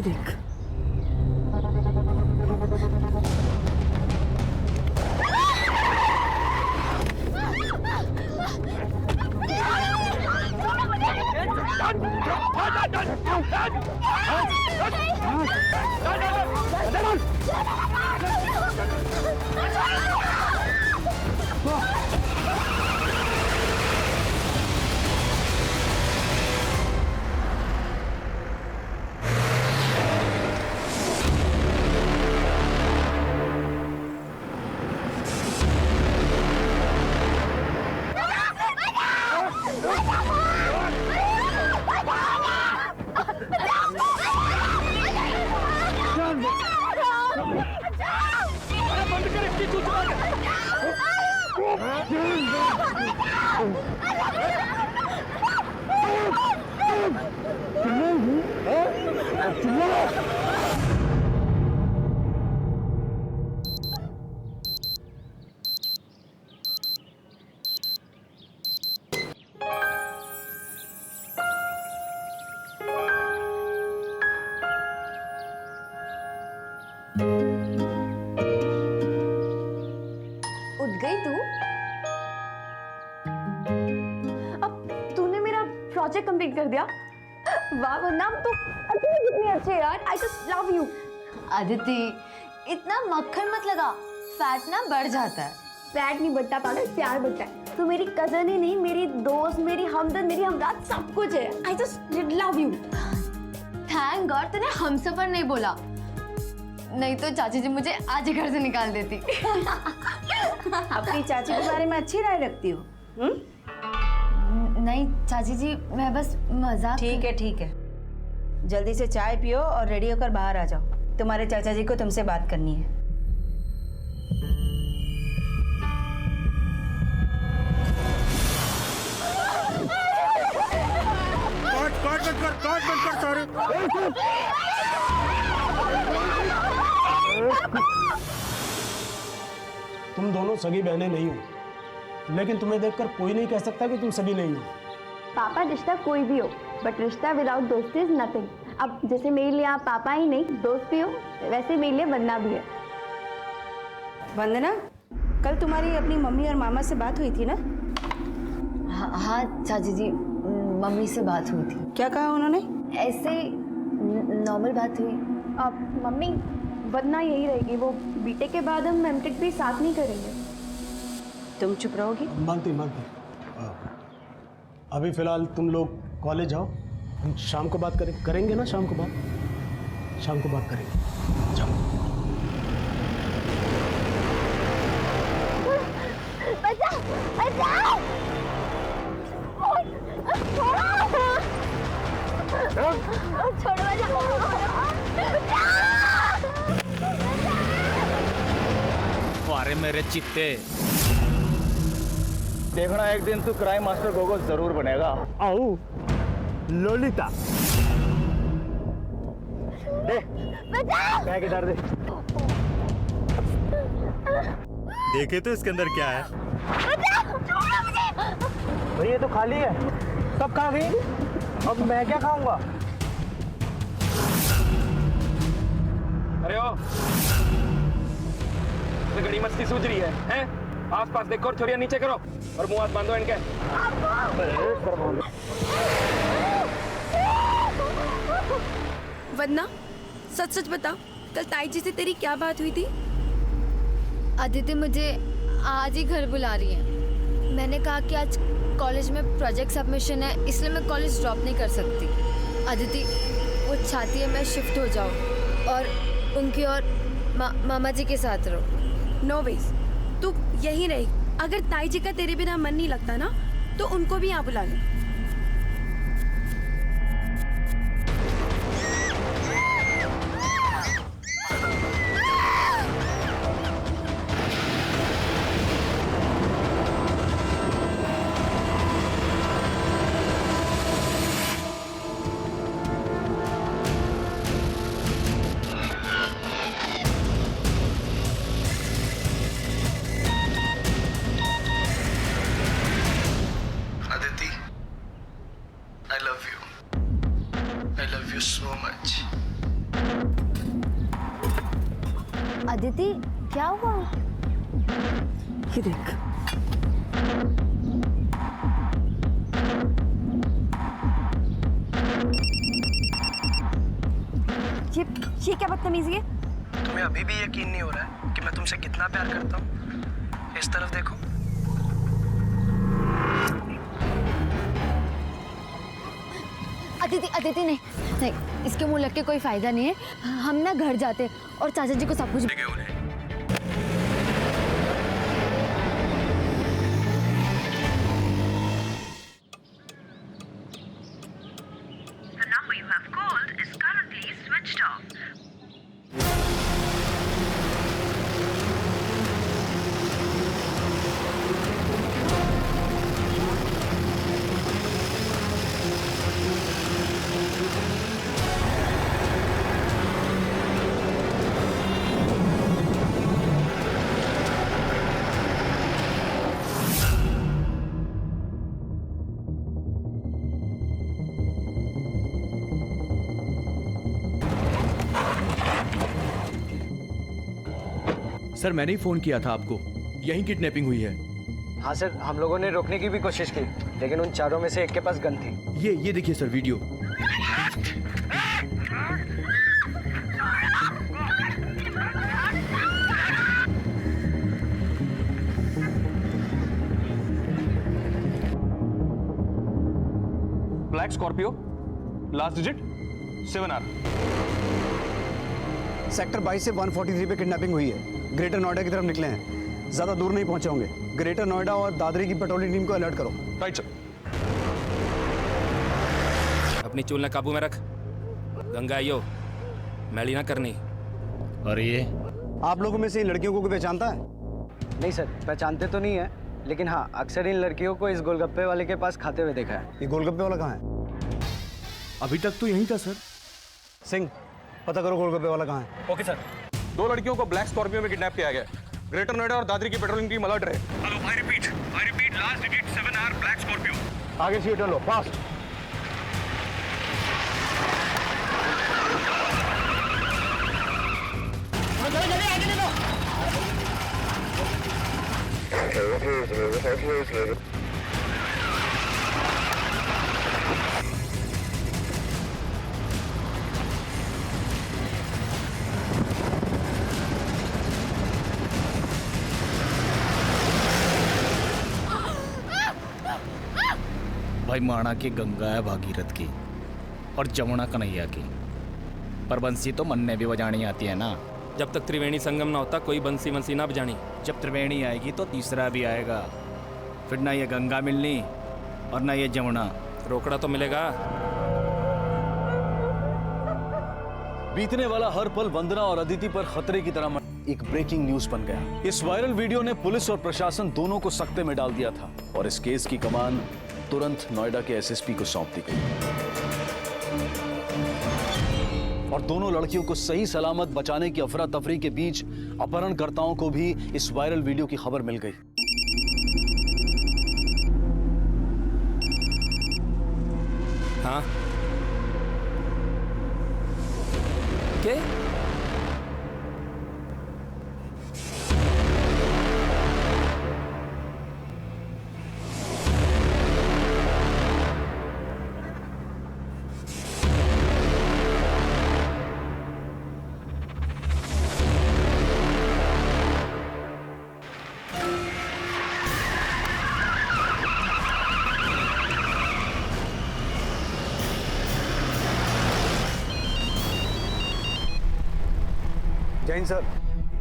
देख। उठ गई तू? अब तूने मेरा प्रोजेक्ट कंप्लीट कर दिया। वाह वंदना, तू कितनी अच्छी है यार। I just love you. Aditi, इतना मक्खन मत लगा, फैट ना बढ़ जाता है। फैट नहीं बढ़ता पागल, प्यार बढ़ता है। तू मेरी कजन ही नहीं, मेरी दोस्त, मेरी हमदर्द, मेरी हमरात सब कुछ है। I just love you. Thank God तूने हमसफर नहीं बोला, नहीं तो चाची जी मुझे आज ही घर से निकाल देती। अपनी चाची के बारे में अच्छी राय रखती हो? नहीं चाची जी, मैं बस मजाक। ठीक है, जल्दी से चाय पियो और रेडी होकर बाहर आ जाओ। तुम्हारे चाचा जी को तुमसे बात करनी है। काट मत कर सारे। तुम दोनों सगी बहनें नहीं हो, लेकिन तुम्हें देखकर कोई नहीं कह सकता कि तुम सगी नहीं हो। पापा, रिश्ता कोई भी हो, बट रिश्ता विदाउट दोस्ती इज नथिंग। अब जैसे मेरे लिए आप पापा ही नहीं दोस्त भी हो, वैसे मेरे लिए वंदना भी है। वंदना, कल तुम्हारी अपनी मम्मी और मामा से बात हुई थी ना? हाँ चाची जी, मम्मी से बात हुई थी। क्या कहा उन्होंने? ऐसे नॉर्मल बात हुई। अब मम्मी, वंदना यही रहेगी, वो बीटेक के बाद हम एमटेक भी साथ नहीं करेंगे। तुम चुप रहोगी? मानती अभी फिलहाल तुम लोग कॉलेज जाओ, हम शाम को बात करेंगे ना, शाम को बात करेंगे। जाओ। बचाओ, बचाओ! छोड़ो, अरे मेरे चित्ते, देखना एक दिन तू क्राइम मास्टर गोगो जरूर बनेगा। आओ लोलिता, दे बैग इधर दे। देखे तो इसके अंदर क्या है? भाई ये तो खाली है, सब खा गई, अब मैं क्या खाऊंगा? अरे ओ, तो गड़ी मस्ती सूझ रही है, हैं? आस-पास देखो और छोरियां नीचे करो और मुंह हाथ बांधो इनके। वंदना, सच सच बता, कल ताई जी से तेरी क्या बात हुई थी? अदिति मुझे आज ही घर बुला रही है। मैंने कहा कि आज कॉलेज में प्रोजेक्ट सबमिशन है, इसलिए मैं कॉलेज ड्रॉप नहीं कर सकती। अदिति वो चाहती है मैं शिफ्ट हो जाऊँ और उनकी और मामा जी के साथ रहो। नो वेज, तू यहीं रही। अगर ताई जी का तेरे बिना मन नहीं लगता ना, तो उनको भी यहाँ बुला ले। अदिति क्या हुआ? ये देख। ये क्या बदतमीजी है? तुम्हें अभी भी यकीन नहीं हो रहा है कि मैं तुमसे कितना प्यार करता हूँ? इस तरफ देखो। अदिति नहीं, इसके मुंह लग के कोई फायदा नहीं है। हम ना घर जाते और चाचा जी को सब कुछ The number you have called is currently switched off. Sir मैंने ही फोन किया था आपको, यहीं किडनैपिंग हुई है। हाँ सर, हम लोगों ने रोकने की भी कोशिश की, लेकिन उन चारों में से एक के पास गन थी। ये देखिए sir video. Black Scorpio, last digit 7R। Sector 22 से 143 पे किडनैपिंग हुई है। ग्रेटर नोएडा की तरफ निकले हैं, ज्यादा दूर नहीं पहुंचे होंगे। ग्रेटर नोएडा और दादरी की पेट्रोलिंग टीम को अलर्ट करो। Right sir. अपनी चूल ने काबू में रख। गंगा आइयो, मैली ना करनी। और ये आप लोगों में से इन लड़कियों को कोई पहचानता है? नहीं सर, पहचानते तो नहीं है, लेकिन हाँ अक्सर इन लड़कियों को इस गोलगप्पे वाले के पास खाते हुए देखा है। ये गोलगप्पे वाला कहाँ है? अभी तक तो यहीं था सर। सिंह, पता करो गोलगप्पे वाला कहाँ है। Okay sir. 2 लड़कियों को ब्लैक स्कॉर्पियो में किडनैप किया गया। ग्रेटर नोएडा और दादरी की पेट्रोलिंग टीम अलर्ट रहे। Hello, I repeat, last digit 7R black Scorpio. आगे से टर्न लो, फास्ट। भाई माणा की गंगा है भागीरथ की और जमुना कन्हैया की, पर बंसी तो मन ने भी बजानी आती है ना। जब तक त्रिवेणी संगम ना होता कोई बंसी वंसी ना बजानी। जब त्रिवेणी आएगी तो तीसरा भी आएगा, फिर ना ये गंगा मिलनी और ना ये जमुना। रोकड़ा तो मिलेगा। बीतने वाला हर पल वंदना और अदिति पर खतरे की तरह एक ब्रेकिंग न्यूज बन गया। इस वायरल वीडियो ने पुलिस और प्रशासन दोनों को सकते में डाल दिया था और इस केस की कमान तुरंत नोएडा के एसएसपी को सौंप दी गई और दोनों लड़कियों को सही सलामत बचाने की अफरा तफरी के बीच अपहरणकर्ताओं को भी इस वायरल वीडियो की खबर मिल गई। हाँ क्या? जैन सर,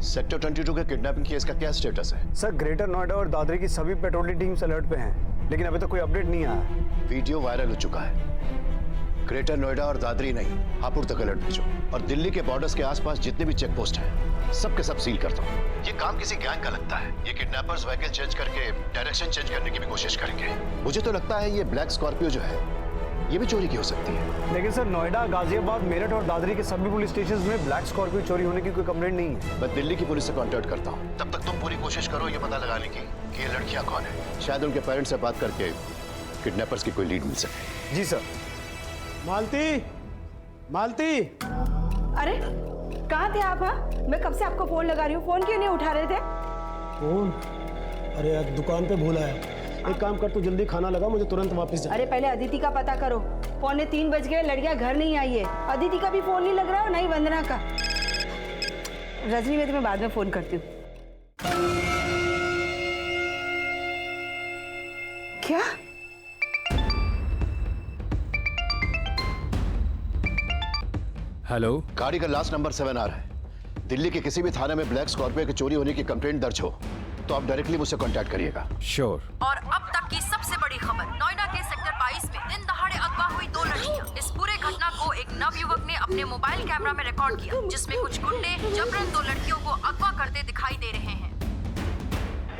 सेक्टर 22 के किडनैपिंग केस का क्या स्टेटस है? सर ग्रेटर नोएडा और दादरी की सभी पेट्रोलिंग टीम्स अलर्ट पे हैं, लेकिन अभी तक कोई अपडेट नहीं आया। वीडियो वायरल हो चुका है। ग्रेटर नोएडा और दादरी नहीं, हापुड़ तक अलर्ट भेजो और दिल्ली के बॉर्डर्स के आसपास जितने भी चेक पोस्ट हैं सबके सब सील करता हूँ। ये काम किसी गैंग का लगता है। ये किडनैपर्स व्हीकल चेंज करके डायरेक्शन चेंज करने की भी कोशिश करेंगे। मुझे तो लगता है ये ब्लैक स्कॉर्पियो जो है ये भी चोरी की हो सकती है। लेकिन सर नोएडा, गाजियाबाद, मेरठ और दादरी के सभी पुलिस स्टेशंस में ब्लैक स्कॉर्पियो चोरी होने की कोई कंप्लेंट नहीं है। मैं दिल्ली की पुलिस से कांटेक्ट करता हूँ। तब तक तुम पूरी कोशिश करो ये पता लगाने की कि ये लड़कियां कौन है। शायद उनके पेरेंट्स से बात करके किडनैपर्स की कोई लीड मिल सके। जी सर। मालती, मालती। अरे कहाँ थे आप? हाँ, मैं कब से आपको फोन लगा रही हूँ, फोन क्यों नहीं उठा रहे थे? फोन? अरे यार दुकान पे भूला है। एक काम कर, तू जल्दी खाना लगा, मुझे तुरंत वापस जा। अरे पहले अदिति का पता करो। 2:45 बज गए, लड़कियां घर नहीं आई है। अदिति का भी फोन नहीं लग रहा और नहीं वंदना का। रजनी, मैं तुम्हें बाद में फोन करती हूँ। क्या? हेलो, गाड़ी का लास्ट नंबर 7 आ रहा है। दिल्ली के किसी भी थाने में ब्लैक स्कॉर्पियो की चोरी होने की कंप्लेंट दर्ज हो तो आप डायरेक्टली मुझसे कांटेक्ट करिएगा। श्योर। और अब तक की सबसे बड़ी खबर, नोएडा के सेक्टर 22 में दिन दहाड़े अगवा हुई 2 लड़कियां। इस पूरे घटना को एक नवयुवक ने अपने मोबाइल कैमरा में रिकॉर्ड किया, जिसमें कुछ गुंडे जबरन 2 लड़कियों को अगवा करते दिखाई दे रहे हैं।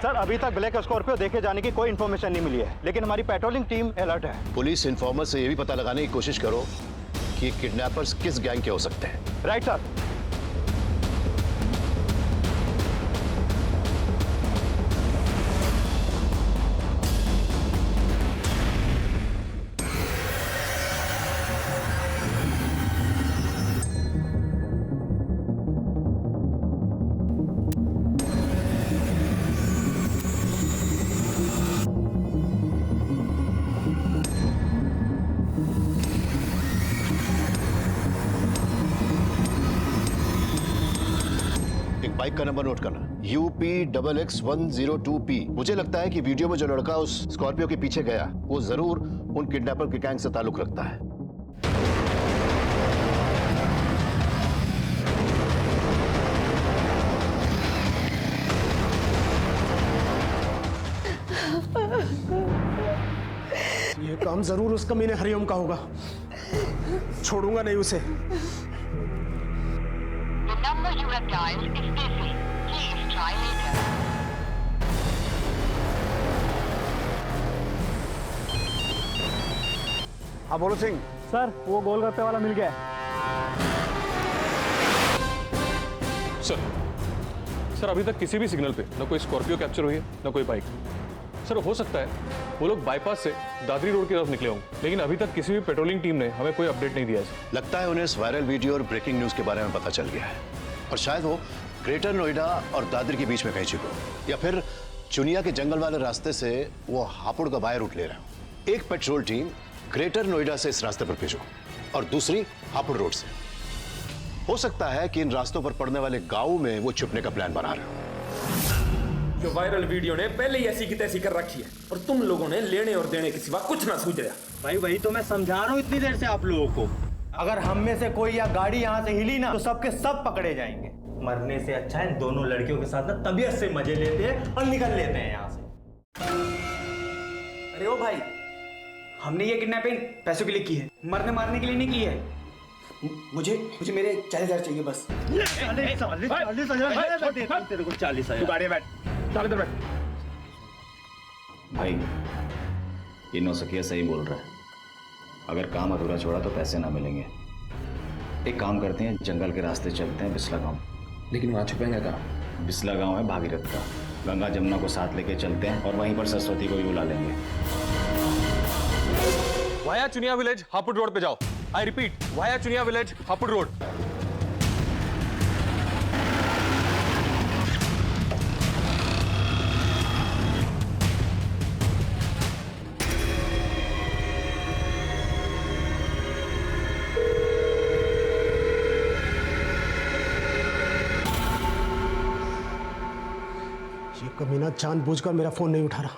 सर, अभी तक ब्लैक स्कॉर्पियो देखे जाने की कोई इन्फॉर्मेशन नहीं मिली है, लेकिन हमारी पेट्रोलिंग टीम अलर्ट है। पुलिस इन्फॉर्मर से ये भी पता लगाने की कोशिश करो कि किडनैपर्स किस गैंग के हो सकते हैं। Right sir. बाइक का नंबर नोट करना, UP-XX-102P। मुझे लगता है कि वीडियो में जो लड़का उस स्कॉर्पियो के पीछे गया वो जरूर उन किडनैपर के गैंग से ताल्लुक रखता है। ये काम जरूर उस कमीने हरिओम का होगा, छोड़ूंगा नहीं उसे। हाँ बोलो सिंह। सर, वो गोलगप्पे वाला मिल गया है। सर अभी तक किसी भी सिग्नल पे न कोई स्कॉर्पियो कैप्चर हुई है न कोई बाइक। सर हो सकता है वो लोग बाईपास से दादरी रोड की तरफ निकले होंगे, लेकिन अभी तक किसी भी पेट्रोलिंग टीम ने हमें कोई अपडेट नहीं दिया है। लगता है उन्हें इस वायरल वीडियो और ब्रेकिंग न्यूज के बारे में पता चल गया है और शायद वो ग्रेटर नोएडा और दादरी के बीच में कहीं छिपे, या फिर चुनिया के जंगल वाले रास्ते से वो हापुड़ का बाय रूट ले रहे हो। एक पेट्रोल टीम ग्रेटर नोएडा से इस रास्ते पर भेजो और दूसरी हापुड़ रोड से। हो सकता है कि इन रास्तों पर पड़ने वाले गांव में वो छुपने का प्लान बना रहे हो। जो वायरल वीडियो ने पहले ही ऐसी की तैसी कर रखी है और तुम लोगों ने लेने और देने के सिवा कुछ ना सूझ रहा। भाई वही तो मैं समझा रहा हूँ इतनी देर से आप लोगों को। अगर हम में से कोई या गाड़ी यहाँ से हिली ना तो सबके सब पकड़े जाएंगे। मरने से अच्छा है दोनों लड़कियों के साथ ना तबीयत से मजे लेते हैं और निकल लेते हैं यहाँ से। अरे ओ भाई, हमने ये किडनैपिंग पैसों के लिए की है, मरने मारने के लिए नहीं की है। मुझे मेरे 40,000 चाहिए बस। 40,000 तेरे को 40,000। गाड़ी बैठ, चल इधर बैठ। भाई ये नौसखिया सही बोल रहा है, अगर काम अधूरा छोड़ा तो पैसे ना मिलेंगे। एक काम करते हैं, जंगल के रास्ते चलते हैं बिस्ला गांव। लेकिन वहाँ छुपेंगे कहाँ? बिस्ला गांव है भागीरथ का, गंगा जमुना को साथ लेके चलते हैं और वहीं पर सरस्वती को भी बुला लेंगे। Via Chuniya village Hapur road पे जाओ। I repeat, via Chuniya village Hapur road. ये कमीना जानबूझकर मेरा फोन नहीं उठा रहा।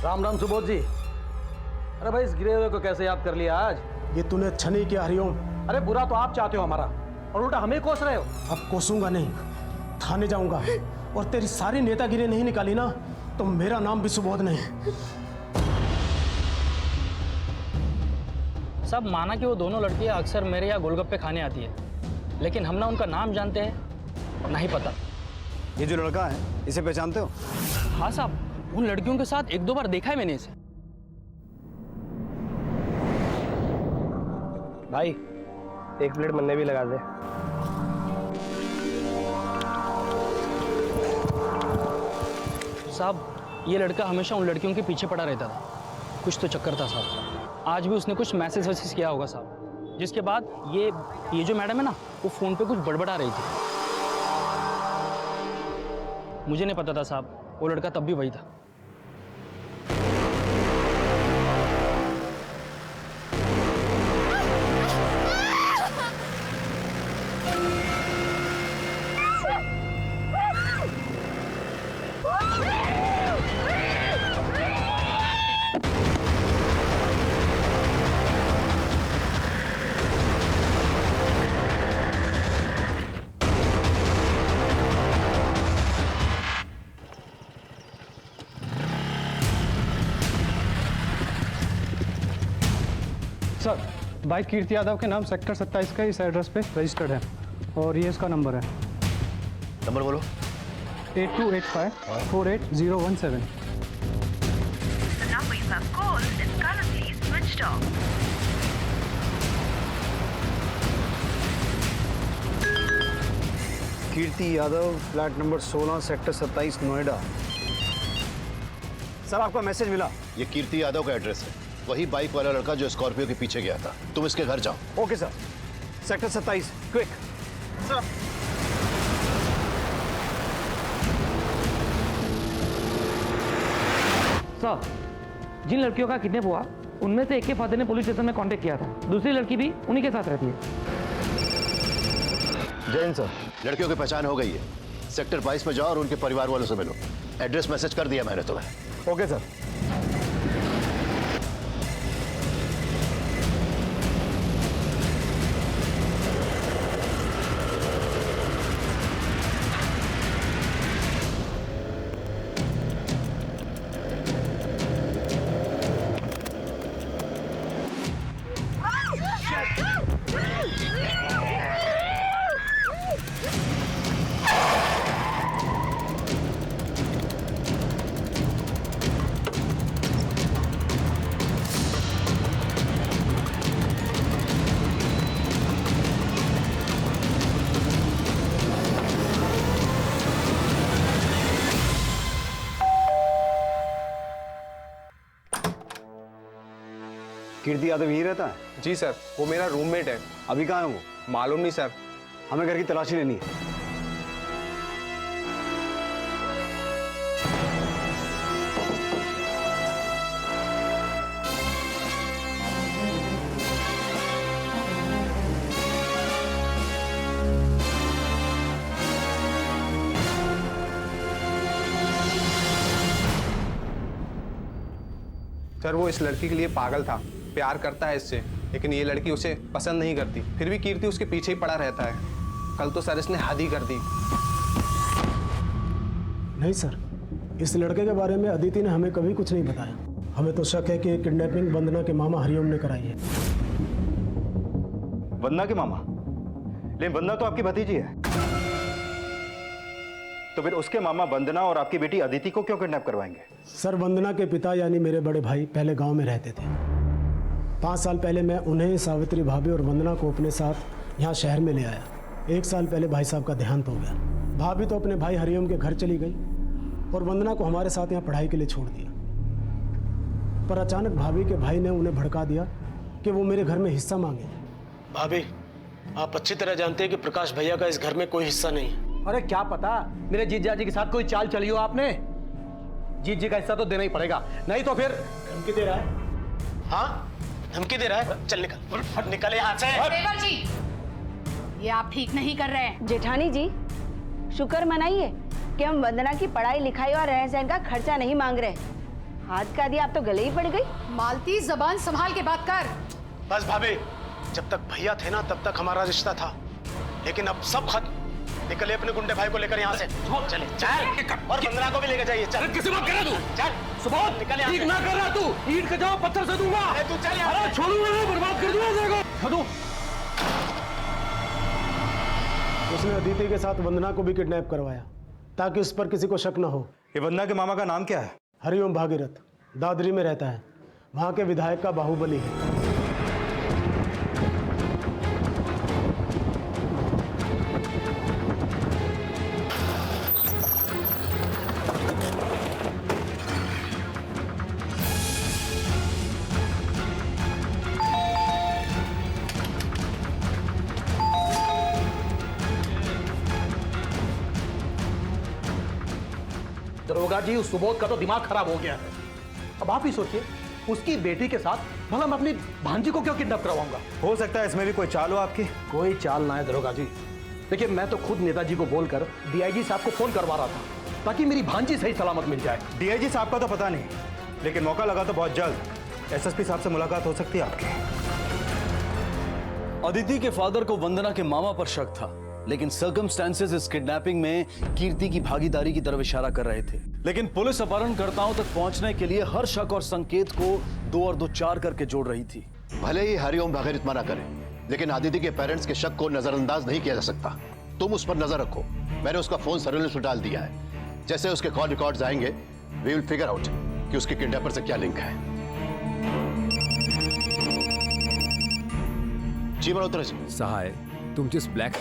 राम राम सुबोध जी। अरे भाई इस गिरे हुए को कैसे याद कर लिया आज? ये तूने अच्छा नहीं किया हरिओम। अरे बुरा तो आप चाहते हो हमारा और उल्टा हमें कोस रहे हो। अब कोसूंगा नहीं, थाने जाऊंगा और तेरी सारी नेतागिरी नहीं निकाली ना तो मेरा नाम भी सुबोध नहीं। सब माना कि वो दोनों लड़कियां अक्सर मेरे यहाँ गोलगप्पे खाने आती है, लेकिन हम ना उनका नाम जानते हैं नहीं पता। ये जो लड़का है इसे पहचानते हो? हाँ साहब, उन लड़कियों के साथ 1-2 बार देखा है मैंने इसे। भाई 1 प्लेट मन्ने भी लगा दे। साहब ये लड़का हमेशा उन लड़कियों के पीछे पड़ा रहता था। कुछ तो चक्कर था साहब। आज भी उसने कुछ मैसेज वैसेज किया होगा साहब, जिसके बाद ये जो मैडम है ना, वो फ़ोन पे कुछ बड़बड़ा रही थी। मुझे नहीं पता था साहब, वो लड़का तब भी वही था। सर, बाइक कीर्ति यादव के नाम सेक्टर 27 का इस एड्रेस पे रजिस्टर्ड है और ये इसका नंबर है। नंबर बोलो। 8285-48017। Kirti Yadav, flat number 16, sector 27, Noida. Sir, आपका मैसेज मिला। ये कीर्ति यादव का एड्रेस है, वही बाइक वाला लड़का जो स्कॉर्पियो के पीछे गया था। तुम इसके घर जाओ। Okay sir. Sector 27, quick. Sir. Sir, जिन लड़कियों का किडनैप हुआ उनमें से एक के फादर ने पुलिस स्टेशन में कांटेक्ट किया था। दूसरी लड़की भी उन्हीं के साथ रहती है। जैन सर, लड़कियों की पहचान हो गई है। सेक्टर 22 में जाओ और उनके परिवार वालों से मिलो। एड्रेस मैसेज कर दिया मैंने तुम्हें। Okay sir. कीर्ति यादव यही रहता है? जी सर, वो मेरा रूममेट है। अभी कहाँ है वो? मालूम नहीं सर। हमें घर की तलाशी लेनी है। सर, वो इस लड़की के लिए पागल था, प्यार करता है इससे, लेकिन ये लड़की उसे पसंद नहीं करती। फिर भी कीर्ति उसके पीछे ही पड़ा रहता है। कल तो सर इसने हद ही कर दी। नहीं सर, इस लड़के के बारे में अदिति ने हमें कभी कुछ नहीं बताया। हमें तो शक है कि किडनैपिंग वंदना के मामा हरिओम ने कराई है। वंदना के मामा? लेकिन वंदना तो आपकी भतीजी है। तो फिर उसके मामा वंदना और आपकी बेटी अदिति को क्यों किडनैप करवाएंगे? सर, वंदना के पिता यानी मेरे बड़े भाई पहले गांव में रहते थे। 5 साल पहले मैं उन्हें, सावित्री भाभी और वंदना को अपने साथ यहाँ शहर में ले आया। 1 साल पहले भाई साहब का देहांत हो गया। भाभी तो अपने भाई हरिओम के घर चली गई और वंदना को हमारे साथ यहाँ पढ़ाई के लिए छोड़ दिया। पर अचानक भाभी के भाई ने उन्हें भड़का दिया कि वो मेरे घर में हिस्सा मांगे। भाभी, आप अच्छी तरह जानते हैं कि प्रकाश भैया का इस घर में कोई हिस्सा नहीं है। अरे क्या पता मेरे जीजा जी के साथ कोई चाल चली हो आपने। जीत जी का हिस्सा तो देना ही पड़ेगा, नहीं तो फिर। धमकी दे रहा है? हाँ, धमकी दे रहा है। चल निकल, निकल यहाँ से। देवर जी, ये आप ठीक नहीं कर रहे हैं। जेठानी जी, शुक्र मनाइए कि हम वंदना की पढ़ाई लिखाई और रहन सहन का खर्चा नहीं मांग रहे। हाथ का दिया आप तो गले ही पड़ गई। मालती, जबान संभाल के बात कर। बस भाभी, जब तक भैया थे ना तब तक हमारा रिश्ता था, लेकिन अब सब खत्म। निकले अपने गुंडे भाई को लेकर यहाँ से। चले, चल। और वंदना को भी लेकर जाइए। चल। किसी बात कर रहा तू? चल सुबोध, निकल यहाँ से। ठीक ना कर रहा तू? ईंट का जवाब पत्थर से दूंगा। अरे तू चल यहाँ से। छोड़ूंगा नहीं, बर्बाद कर दूंगा तेरे को। छोड़ू। उसने अदिति के साथ वंदना को भी किडनैप करवाया ताकि उस पर किसी को शक न हो। ये वंदना के मामा का नाम क्या है? हरिओम भागीरथ, दादरी में रहता है। वहाँ के विधायक का बाहुबली है। दरोगा जी, उस सुबोध का तो दिमाग खराब हो गया है। अब आप ही सोचिए, उसकी बेटी के साथ भला मैं अपनी भांजी को क्यों किडनैप करवाऊंगा? हो सकता है इसमें भी कोई चाल हो आपकी। कोई चाल ना है दरोगा जी। देखिए, मैं तो खुद नेताजी को बोलकर डीआईजी साहब को फोन करवा रहा था ताकि मेरी भांजी सही सलामत मिल जाए। डीआईजी साहब का तो पता नहीं, लेकिन मौका लगा तो बहुत जल्द एसएसपी साहब से मुलाकात हो सकती है आपकी। अदिति के फादर को वंदना के मामा पर शक था, लेकिन सर्कमस्टेंसेस इस किडनैपिंग में कीर्ति की भागीदारी की तरफ इशारा कर रहे थे। लेकिन पुलिस अपहरणकर्ताओं तक पहुंचने के लिए हर शक और संकेत को 2 और 2 4 करके जोड़ रही थी। भले ही हरिओम भागीरथ मना करे, लेकिन आदिति के पेरेंट्स के शक को नजरअंदाज नहीं किया जा सकता। तुम उस पर नजर रखो। मैंने उसका फोन सर्विलेंस में डाल दिया है। जैसे उसके कॉल रिकॉर्ड्स आएंगे, वी विल फिगर आउट कि उसके किडनैपर से क्या लिंक है। जी मल्होत्रा जी। सहाय, तुमचीच ब्लॅक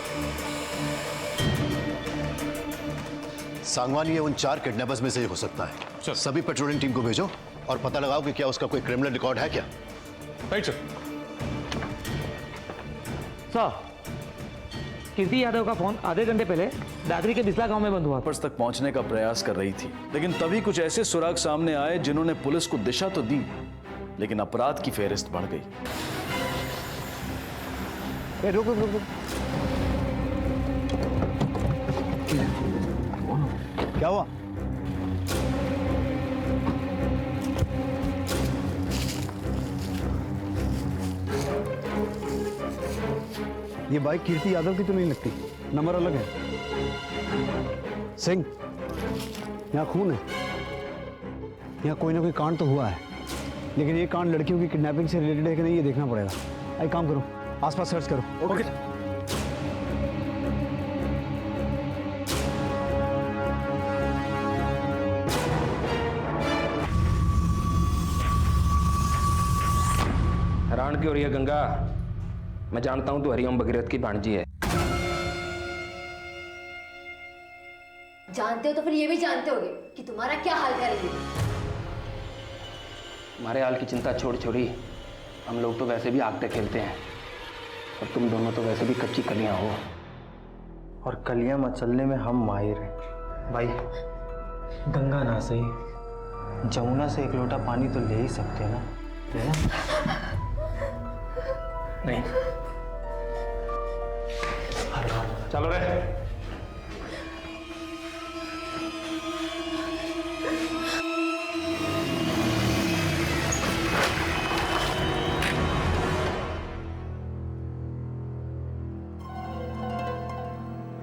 सांगवान ये उन 4 किडनैपर्स में से हो सकता है। सभी पेट्रोलिंग टीम को भेजो और पता लगाओ कि क्या उसका कोई क्रिमिनल रिकॉर्ड है क्या। Right sir. सर, कीर्ति यादव का फोन आधे घंटे पहले दादरी के बिस्ला गांव में बंद हुआ। तक पहुंचने का प्रयास कर रही थी, लेकिन तभी कुछ ऐसे सुराग सामने आए जिन्होंने पुलिस को दिशा तो दी, लेकिन अपराध की फेहरिस्त बढ़ गई। रुक रुक रुक। क्या हुआ? ये बाइक कीर्ति यादव की तो नहीं लगती, नंबर अलग है। सिंह, यहाँ खून है, यहाँ कोई ना कोई कांड तो हुआ है, लेकिन ये कांड लड़कियों की किडनैपिंग से रिलेटेड है कि नहीं, ये देखना पड़ेगा। एक काम करो, आसपास सर्च करो। ओके। हैरान क्यों रही है गंगा? मैं जानता हूं तू हरिओम भगीरथ की भांजी है। जानते हो तो फिर ये भी जानते होगे कि तुम्हारा क्या हाल करेंगे। हमारे हाल की चिंता छोड़ छोड़ी, हम लोग तो वैसे भी आगते खेलते हैं, और तुम दोनों तो वैसे भी कच्ची कलियां हो। और कलियां मचलने में हम माहिर हैं। भाई, गंगा ना सही, जमुना से एक लोटा पानी तो ले ही सकते हैं ना, लेना? नहीं, चलो रे।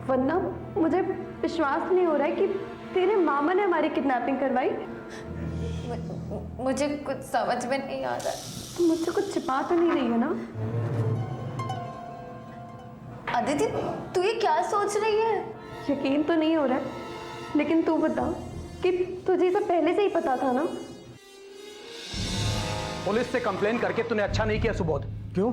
वरना मुझे विश्वास नहीं हो रहा है कि तेरे मामा ने हमारी किडनैपिंग करवाई। मुझे कुछ समझ में नहीं आ रहा। तुम मुझसे कुछ छिपा तो नहीं रही है ना? अदिति, तू ये क्या सोच रही है? यकीन तो नहीं हो रहा है, लेकिन तू बता कि तुझे तो पहले से ही पता था ना? पुलिस से कंप्लेन करके तूने अच्छा नहीं किया सुबोध। क्यों?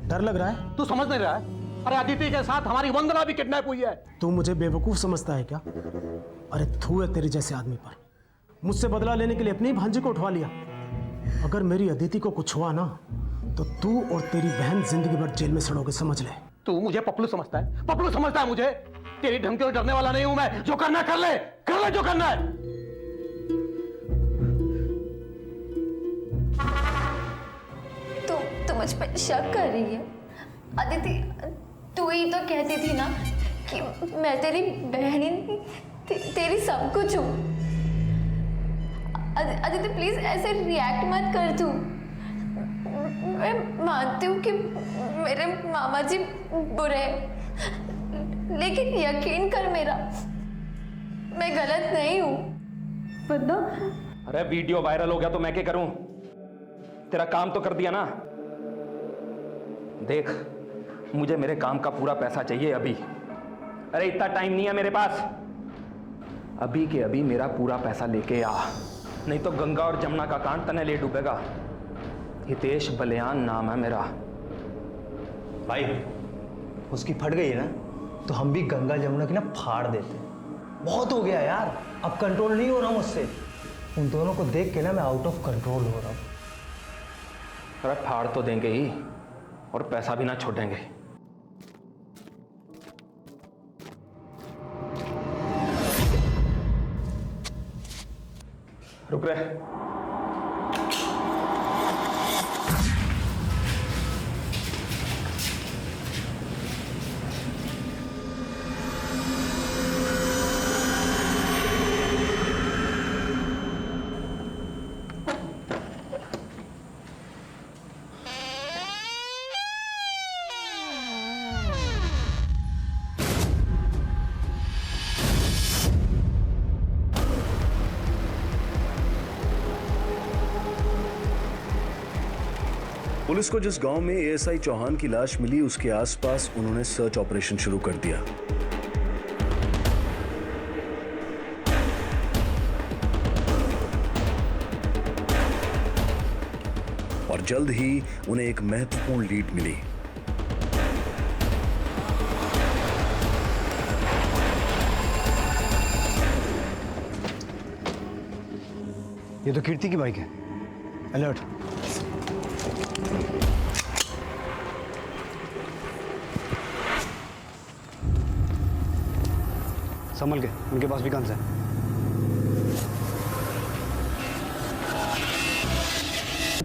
डर लग रहा है? तू समझ नहीं रहा है? अरे अदिति के साथ हमारी वंदना भी किडनैप हुई है। तू मुझे बेवकूफ समझता है क्या? अरे थू है तेरे जैसे आदमी पर। मुझसे बदला लेने के लिए अपनी भांजी को उठवा लिया। अगर मेरी अदिति को कुछ हुआ ना, तो तू और तेरी बहन जिंदगी भर जेल में सड़ोगे, समझ ले। तू मुझे पपलू समझता है? पपलू समझता है मुझे? तेरी धमकियों से डरने वाला नहीं हूं मैं। जो करना कर ले, कर ले जो करना है। तू मुझ पर शक कर रही है? अदिति, तू ही तो कहती थी ना कि मैं तेरी बहन ही नहीं, तेरी सब कुछ हूँ। अदिति प्लीज ऐसे रिएक्ट मत कर। तू, मैं मानती हूँ कि मेरे मामा जी बुरे हैं, लेकिन यकीन कर मेरा, मैं गलत नहीं हूँ। बता। अरे वीडियो वायरल हो गया तो मैं क्या करूं? तेरा काम तो कर दिया ना। देख, मुझे मेरे काम का पूरा पैसा चाहिए अभी। अरे इतना टाइम नहीं है मेरे पास। अभी के अभी मेरा पूरा पैसा लेके आ, नहीं तो गंगा और जमुना का कांड तने ले डूबेगा। हितेश बलियान नाम है मेरा। भाई, उसकी फट गई है ना, तो हम भी गंगा जमुना की ना फाड़ देते। बहुत हो गया यार, अब कंट्रोल नहीं हो रहा मुझसे। उन दोनों को देख के ना मैं आउट ऑफ कंट्रोल हो रहा हूँ। अरे फाड़ तो देंगे ही, और पैसा भी ना छोड़ेंगे। रुक रहे। पुलिस को जिस गांव में एएसआई चौहान की लाश मिली उसके आसपास उन्होंने सर्च ऑपरेशन शुरू कर दिया। और जल्द ही उन्हें एक महत्वपूर्ण लीड मिली। ये तो कीर्ति की बाइक है। अलर्ट। संभल के, उनके पास भी गन्स है।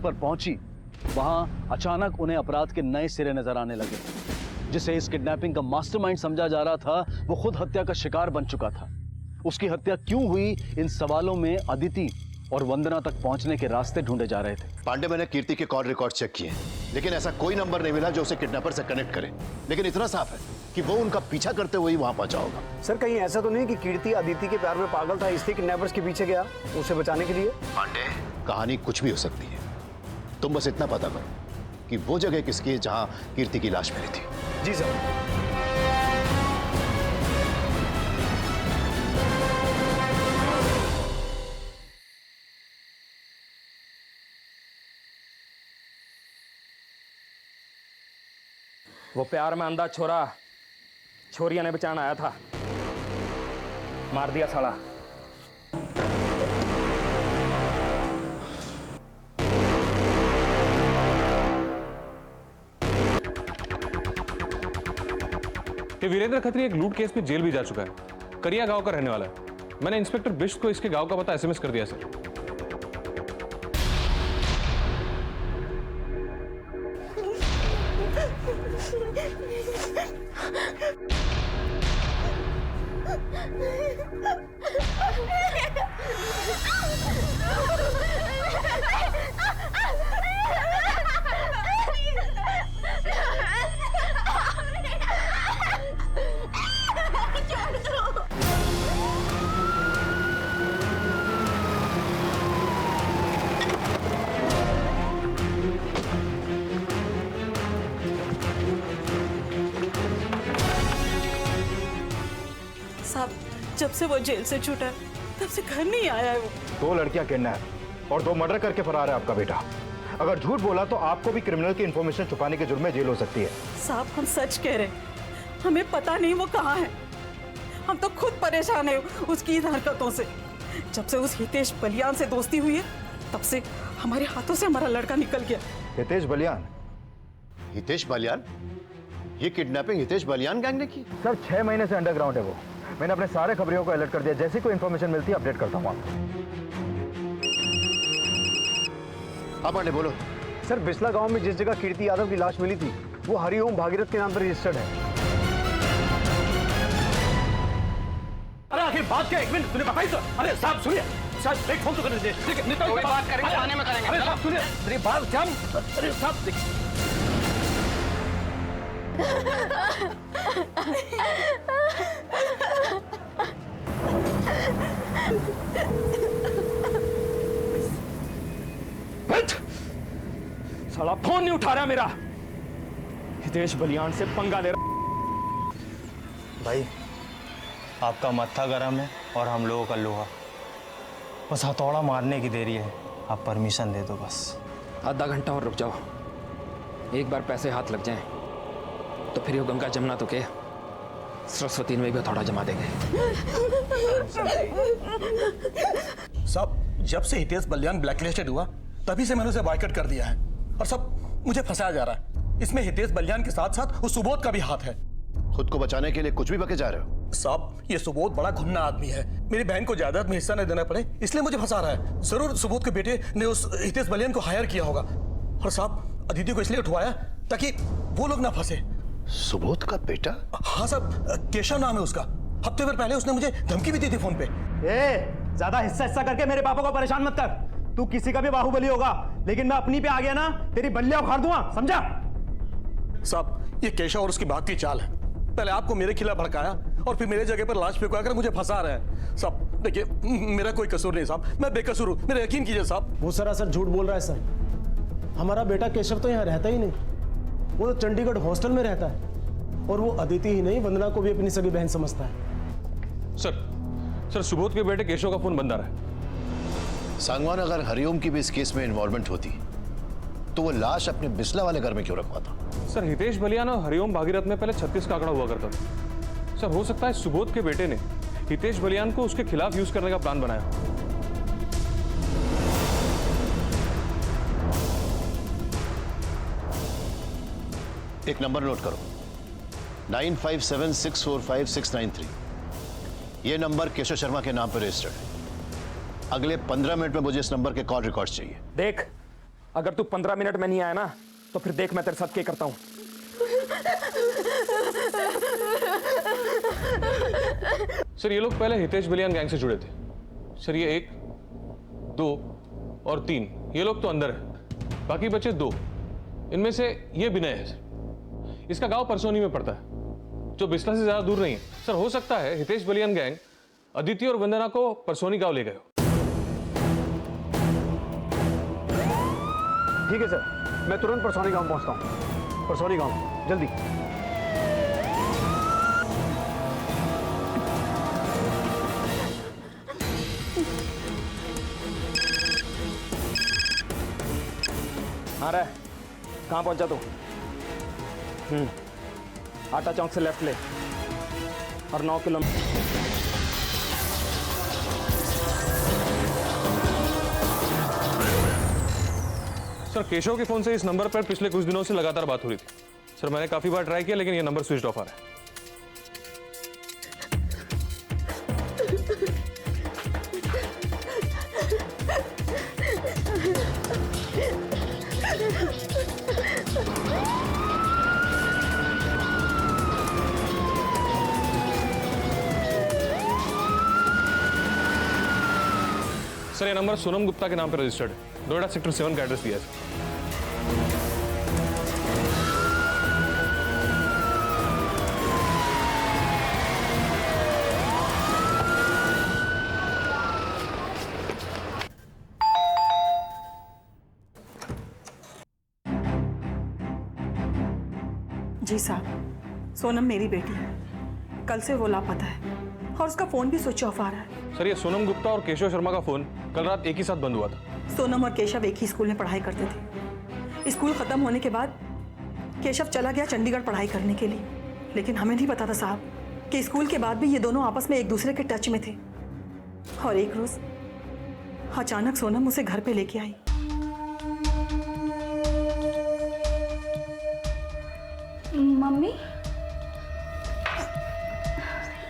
पर पहुंची, वहां अचानक उन्हें अपराध के नए सिरे नजर आने लगे। जिसे इस किडनैपिंग का मास्टरमाइंड समझा जा रहा था, वो खुद हत्या का शिकार बन चुका था। उसकी हत्या क्यों हुई, इन सवालों में अदिति और वंदना तक पहुंचने के रास्ते ढूंढे जा रहे थे। पांडे, मैंने कीर्ति के कॉल रिकॉर्ड चेक किए, लेकिन ऐसा कोई नंबर नहीं मिला जो उसे किडनैपर से कनेक्ट करे। लेकिन इतना साफ है कि वो उनका पीछा करते हुए ही वहां पहुंचा होगा। सर, कहीं ऐसा तो नहीं कि कीर्ति अदिति के प्यार में पागल था, इसलिए किडनैपर्स के पीछे गया उसे बचाने के लिए? पांडे, कहानी कुछ भी हो सकती है। तुम बस इतना पता करो कि वो जगह किसकी है जहां कीर्ति की लाश मिली थी। जी सर। वो प्यार में अंधा छोरा छोरिया ने बचाना आया था, मार दिया साला। कि वीरेंद्र खत्री एक लूट केस में जेल भी जा चुका है। करिया गांव का रहने वाला है। मैंने इंस्पेक्टर बिष्ट को इसके गांव का पता एसएमएस कर दिया सर। साहब, जब से वो जेल से छूटा है तब से घर नहीं आया है वो। 2 लड़कियां किडनैप और 2 मर्डर करके फरार है आपका बेटा। अगर झूठ बोला तो आपको भी क्रिमिनल की इंफॉर्मेशन छुपाने के जुर्म में जेल हो सकती है। साहब, हम सच कह रहे हैं, हमें पता नहीं वो कहाँ है। हम तो खुद परेशान है उसकी इन हरकतों से। जब से उस हितेश बलियान से दोस्ती हुई है तब से हमारे हाथों से हमारा लड़का निकल गया। हितेश बलियान? हितेश बलियान? ये किडनैपिंग हितेश बलियान गैंग ने की? सर, 6 महीने से अंडरग्राउंड है वो। मैंने अपने सारे खबरियों को अलर्ट कर दिया। जैसी कोई इन्फॉर्मेशन मिलती है अपडेट करता हूँ आपको। हाँ पांडे, बोलो। सर, बिस्ला गांव में जिस जगह कीर्ति यादव की लाश मिली थी वो हरिओम भागीरथ के नाम पर रजिस्टर्ड है। अरे आखिर बात क्या? 1 मिनट, तूने बताई तो। अरे साहब सुनिए, साहब एक फोन तो करने दे। ठीक है, निकल। कोई बात करेंगे, थाने में करेंगे। अरे साहब सुनिए, मेरी बात क्या? अरे साहब देखिए। साला फोन नहीं उठा रहा मेरा। हितेश बलियान से पंगा ले रहा। भाई, आपका मत्था गरम है और हम लोगों का लोहा। बस हथौड़ा मारने की देरी है। आप परमिशन दे दो बस। आधा घंटा और रुक जाओ। एक बार पैसे हाथ लग जाएं तो फिर ये गंगा जमुना तो क्या, सरस्वती में भी हथौड़ा जमा देंगे। साहब, जब से हितेश बलियान ब्लैकलिस्टेड हुआ तभी से मैंने उसे बॉयकॉट कर दिया है। और सब मुझे फंसाया जा रहा है। इसमें हितेश बलियान के साथ साथ उस सुबोध का भी हाथ है। खुद को बचाने के लिए कुछ भी बके जा रहे हो? साहब, ये सुबोध बड़ा घुन्ना आदमी है। मेरी बहन को जायदाद में हिस्सा न देना पड़े इसलिए मुझे फंसा रहा है। जरूर सुबोध के बेटे ने उस हितेश बलियान को हायर किया होगा और साहब अदिति को इसलिए उठवाया ताकि वो लोग ना फंसे। सुबोध का बेटा? हाँ साहब, केशव नाम है उसका। हफ्ते भर पहले उसने मुझे धमकी भी दी थी फोन पे। ज्यादा हिस्सा करके मेरे पापा को परेशान मत कर। तू किसी का भी बाहुबली होगा, लेकिन मैं अपनी पे आ गया ना, तेरी बल्लियां उखाड़ दूंगा, समझा? साहब ये केशव और उसकी बात की चाल है। पहले आपको मेरे खिलाफ भड़काया और फिर मेरे जगह पर लाश फेंकवा कर मुझे फंसा रहे हैं। साहब देखिए, मेरा कोई कसूर नहीं साहब, मैं बेकसूर हूँ, मेरा यकीन कीजिए साहब। वो सरासर झूठ बोल रहा है सर। हमारा बेटा केशव तो यहाँ रहता ही नहीं, वो तो चंडीगढ़ हॉस्टल में रहता है और वो अदिति ही नहीं वंदना को भी अपनी सगी बहन समझता है। सर सुबोध के बेटे केशव का फोन बंद आ रहा है। सांगवान, अगर हरिओम की भी इस केस में इन्वॉल्वमेंट होती तो वो लाश अपने बिस्ला वाले घर में क्यों रखवाता? सर हितेश बलियान और हरिओम भागीरथ में पहले 36 का आंकड़ा हुआ करता था। सर हो सकता है सुबोध के बेटे ने हितेश बलियान को उसके खिलाफ यूज करने का प्लान बनाया। एक नंबर नोट करो, 9576456693। ये नंबर केशव शर्मा के नाम पर रजिस्टर्ड है। अगले 15 मिनट में मुझे इस नंबर के कॉल रिकॉर्ड्स चाहिए। देख, अगर तू 15 मिनट में नहीं आया ना तो फिर देख मैं तेरे साथ क्या करता हूं। सर ये लोग पहले हितेश बलियान गैंग से जुड़े थे। सर ये 1, 2 और 3 ये लोग तो अंदर है, बाकी बचे 2। इनमें से ये विनय है सर। इसका गांव परसोनी में पड़ता है, जो बिस्ला से ज्यादा दूर नहीं है। सर हो सकता है हितेश बलियान गैंग अदिति और वंदना को परसोनी गांव ले गए। ठीक है सर, मैं तुरंत परसौनी गांव पहुंचता हूं। परसौनी गांव जल्दी। हाँ रे, कहाँ पहुंचा तू? आटा चौक से लेफ्ट ले और 9 किलोमीटर। सर केशव के फोन से इस नंबर पर पिछले कुछ दिनों से लगातार बात हो रही थी। सर मैंने काफी बार ट्राई किया लेकिन ये नंबर स्विच ऑफ आ रहा है। सर ये नंबर सोनम गुप्ता के नाम पर रजिस्टर्ड है। नोएडा सेक्टर 7 का एड्रेस दिया है। जी साहब, सोनम मेरी बेटी है। कल से वो लापता है और उसका फोन भी स्विच ऑफ आ रहा है। सर ये सोनम गुप्ता और केशव शर्मा का फोन कल रात एक ही साथ बंद हुआ था। सोनम और केशव एक ही स्कूल में पढ़ाई करते थे। स्कूल खत्म होने के बाद केशव चला गया चंडीगढ़ पढ़ाई करने के लिए, लेकिन हमें नहीं पता था साहब कि स्कूल के बाद भी ये दोनों आपस में एक दूसरे के टच में थे। और एक रोज अचानक सोनम उसे घर पे लेके आई। मम्मी,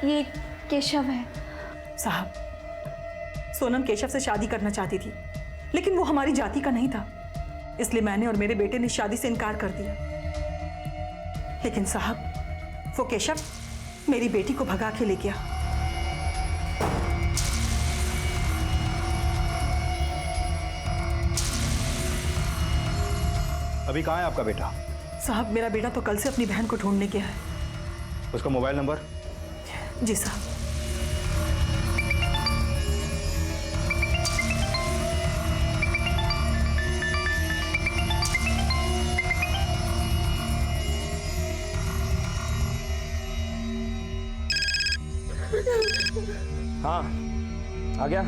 ये केशव है। साहब, सोनम केशव से शादी करना चाहती थी, लेकिन वो हमारी जाति का नहीं था, इसलिए मैंने और मेरे बेटे ने शादी से इनकार कर दिया। लेकिन साहब, वो केशव मेरी बेटी को भगा के ले गया। अभी कहाँ है आपका बेटा? साहब, मेरा बेटा तो कल से अपनी बहन को ढूंढने गया है। उसका मोबाइल नंबर? जी साहब। हाँ आ गया।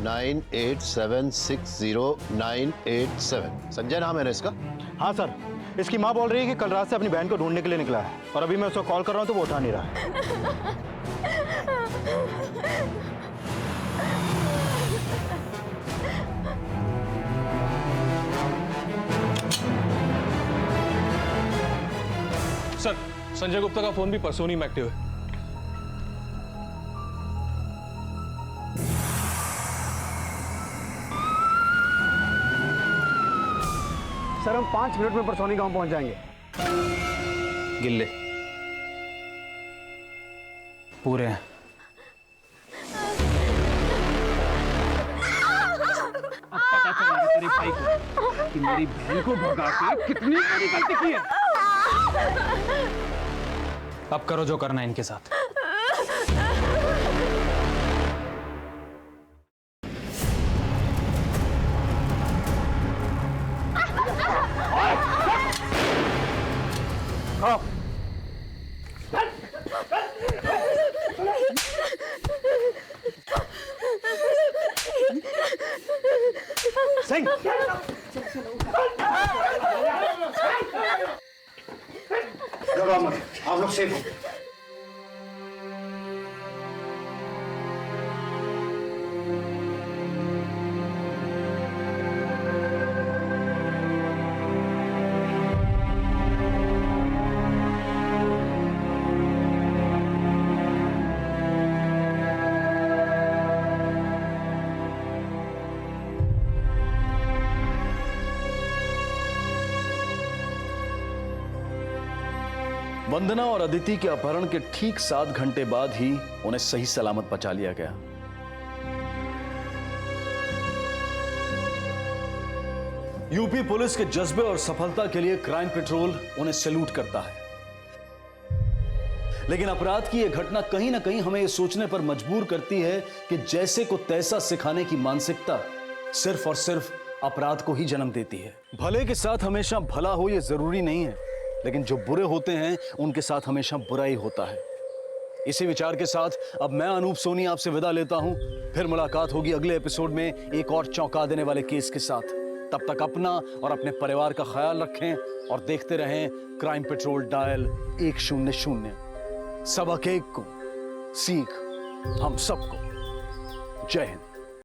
नाइन 8760987 संजय नाम है ना इसका? हाँ सर, इसकी माँ बोल रही है कि कल रात से अपनी बहन को ढूंढने के लिए निकला है और अभी मैं उसको कॉल कर रहा हूँ तो वो उठा नहीं रहा है। सर, संजय गुप्ता का फोन भी परसोनी में एक्टिव है। सर हम 5 मिनट में परसौनी गांव पहुंच जाएंगे। गिल्ले पूरे हैं। अब पता चला तेरे भाई को कि मेरी बहन को भगा के कितनी बड़ी गलती की है। अब करो जो करना है इनके साथ। सिंह आप लोग सेफ हो। वंदना और अदिति के अपहरण के ठीक 7 घंटे बाद ही उन्हें सही सलामत बचा लिया गया। यूपी पुलिस के जज्बे और सफलता के लिए क्राइम पेट्रोल उन्हें सैल्यूट करता है। लेकिन अपराध की यह घटना कहीं ना कहीं हमें यह सोचने पर मजबूर करती है कि जैसे को तैसा सिखाने की मानसिकता सिर्फ और सिर्फ अपराध को ही जन्म देती है। भले के साथ हमेशा भला हो यह जरूरी नहीं है, लेकिन जो बुरे होते हैं उनके साथ हमेशा बुरा ही होता है। इसी विचार के साथ अब मैं अनूप सोनी आपसे विदा लेता हूं। फिर मुलाकात होगी अगले एपिसोड में एक और चौंका देने वाले केस के साथ। तब तक अपना और अपने परिवार का ख्याल रखें और देखते रहें क्राइम पेट्रोल डायल 100। सबक एक को सीख हम सबको। जय हिंद।